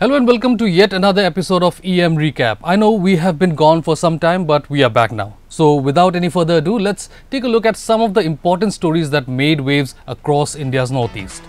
Hello and welcome to yet another episode of EM Recap. I know we have been gone for some time, but we are back now. So without any further ado, let's take a look at some of the important stories that made waves across India's northeast.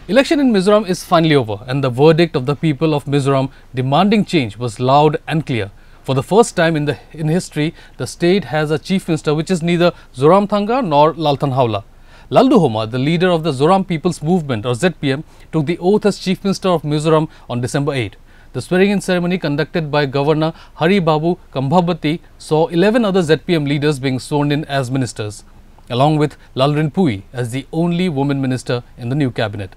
Election in Mizoram is finally over, and the verdict of the people of Mizoram demanding change was loud and clear. For the first time in history, the state has a chief minister which is neither Zoramthanga nor Lal Thanhawla. Lalduhoma, the leader of the Zoram People's Movement or ZPM, took the oath as Chief Minister of Mizoram on December 8. The swearing-in ceremony conducted by Governor Hari Babu Kambhampati saw 11 other ZPM leaders being sworn in as ministers, along with Lalrinpuii as the only woman minister in the new cabinet.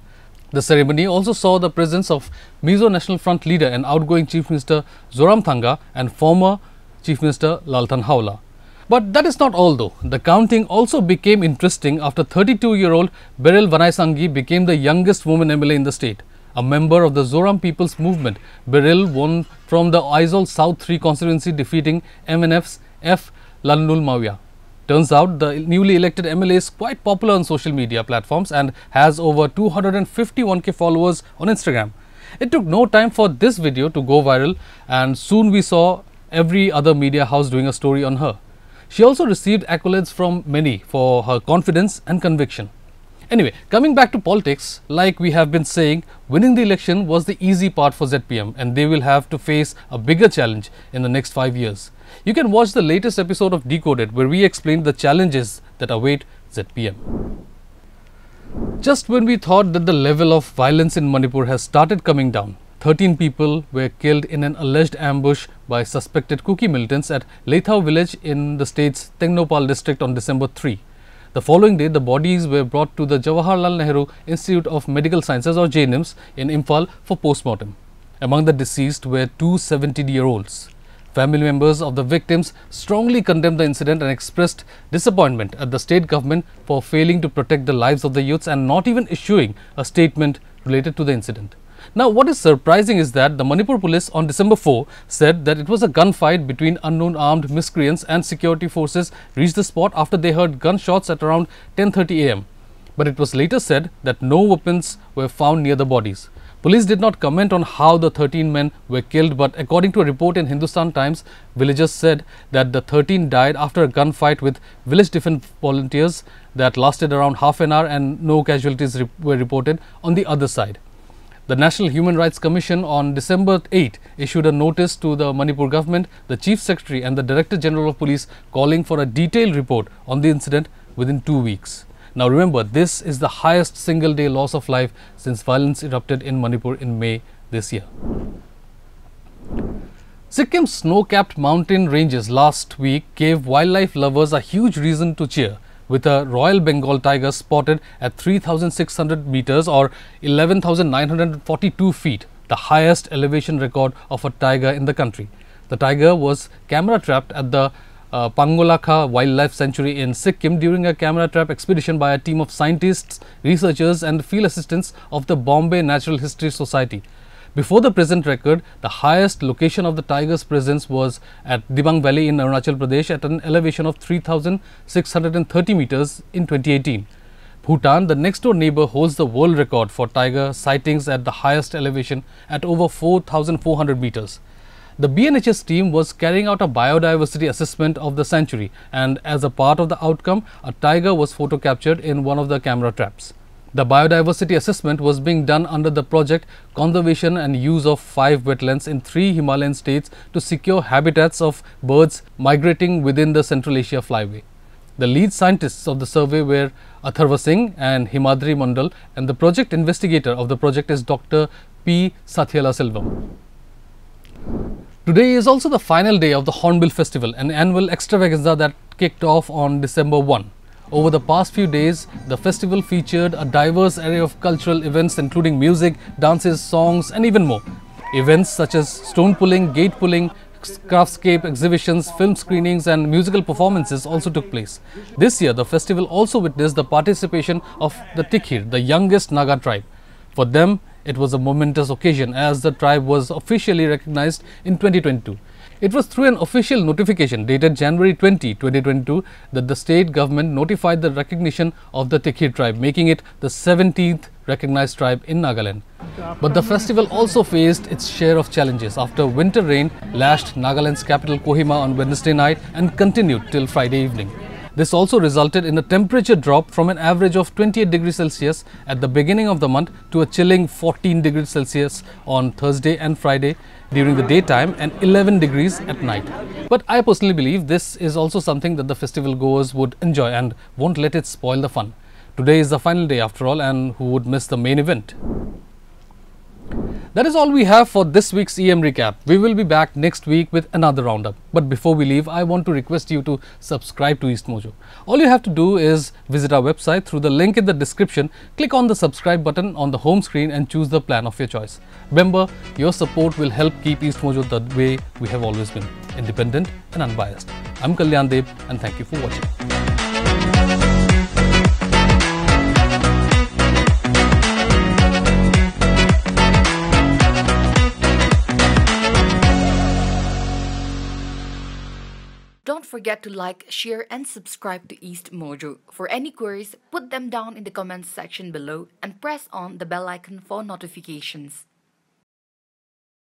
The ceremony also saw the presence of Mojo National Front leader and outgoing Chief Minister Zoramthanga and former Chief Minister Lal Thanhawla. But that is not all though. The counting also became interesting after 32-year-old Beryl Vanaisangi became the youngest woman MLA in the state. A member of the Zoram People's Movement, Beryl won from the Aizawl South 3 constituency, defeating MNF's F. Lalrinpuii. Turns out the newly elected MLA is quite popular on social media platforms and has over 251k followers on Instagram. It took no time for this video to go viral, and soon we saw every other media house doing a story on her. She also received accolades from many for her confidence and conviction. Anyway, coming back to politics, like we have been saying, winning the election was the easy part for ZPM, and they will have to face a bigger challenge in the next 5 years. You can watch the latest episode of Decoded where we explained the challenges that await ZPM. Just when we thought that the level of violence in Manipur has started coming down, 13 people were killed in an alleged ambush by suspected Kuki militants at Leithao village in the state's Tengnoupal district on December 3. The following day, the bodies were brought to the Jawaharlal Nehru Institute of Medical Sciences or JNIMS in Imphal for post-mortem. Among the deceased were two 17-year-olds. Family members of the victims strongly condemned the incident and expressed disappointment at the state government for failing to protect the lives of the youths and not even issuing a statement related to the incident. Now, what is surprising is that the Manipur police on December 4 said that it was a gunfight between unknown armed miscreants and security forces reached the spot after they heard gunshots at around 10:30 am. But it was later said that no weapons were found near the bodies. Police did not comment on how the 13 men were killed, but according to a report in Hindustan Times, villagers said that the 13 died after a gunfight with village defense volunteers that lasted around half an hour and no casualties were reported on the other side. The National Human Rights Commission on December 8 issued a notice to the Manipur government, the Chief Secretary and the Director General of Police calling for a detailed report on the incident within 2 weeks. Now remember, this is the highest single day loss of life since violence erupted in Manipur in May this year. Sikkim's snow-capped mountain ranges last week gave wildlife lovers a huge reason to cheer, with a Royal Bengal tiger spotted at 3,600 meters or 11,942 feet, the highest elevation record of a tiger in the country. The tiger was camera trapped at the Pangolakha Wildlife Sanctuary in Sikkim during a camera trap expedition by a team of scientists, researchers and field assistants of the Bombay Natural History Society. Before the present record, the highest location of the tiger's presence was at Dibang Valley in Arunachal Pradesh at an elevation of 3,630 meters in 2018. Bhutan, the next door neighbor, holds the world record for tiger sightings at the highest elevation at over 4,400 meters. The BNHS team was carrying out a biodiversity assessment of the sanctuary, and as a part of the outcome, a tiger was photo captured in one of the camera traps. The biodiversity assessment was being done under the project Conservation and Use of 5 wetlands in 3 Himalayan states to secure habitats of birds migrating within the Central Asia flyway. The lead scientists of the survey were Atharva Singh and Himadri Mandal, and the project investigator of the project is Dr. P. Sathyala Selvam. Today is also the final day of the Hornbill Festival, an annual extravaganza that kicked off on December 1. Over the past few days, the festival featured a diverse array of cultural events including music, dances, songs and even more. Events such as stone pulling, gate pulling, craftscape exhibitions, film screenings and musical performances also took place. This year, the festival also witnessed the participation of the Tikhir, the youngest Naga tribe. For them, it was a momentous occasion as the tribe was officially recognized in 2022. It was through an official notification dated January 20, 2022 that the state government notified the recognition of the Tikir tribe, making it the 17th recognized tribe in Nagaland. But the festival also faced its share of challenges after winter rain lashed Nagaland's capital Kohima on Wednesday night and continued till Friday evening. This also resulted in a temperature drop from an average of 28 degrees Celsius at the beginning of the month to a chilling 14 degrees Celsius on Thursday and Friday during the daytime and 11 degrees at night. But I personally believe this is also something that the festival goers would enjoy and won't let it spoil the fun. Today is the final day after all, and who would miss the main event? That is all we have for this week's EM recap. We will be back next week with another roundup. But before we leave, I want to request you to subscribe to EastMojo. All you have to do is visit our website through the link in the description, click on the subscribe button on the home screen and choose the plan of your choice. Remember, your support will help keep EastMojo the way we have always been, independent and unbiased. I'm Kalyan Deb and thank you for watching. Don't forget to like, share and subscribe to EastMojo. For any queries, put them down in the comments section below and press on the bell icon for notifications.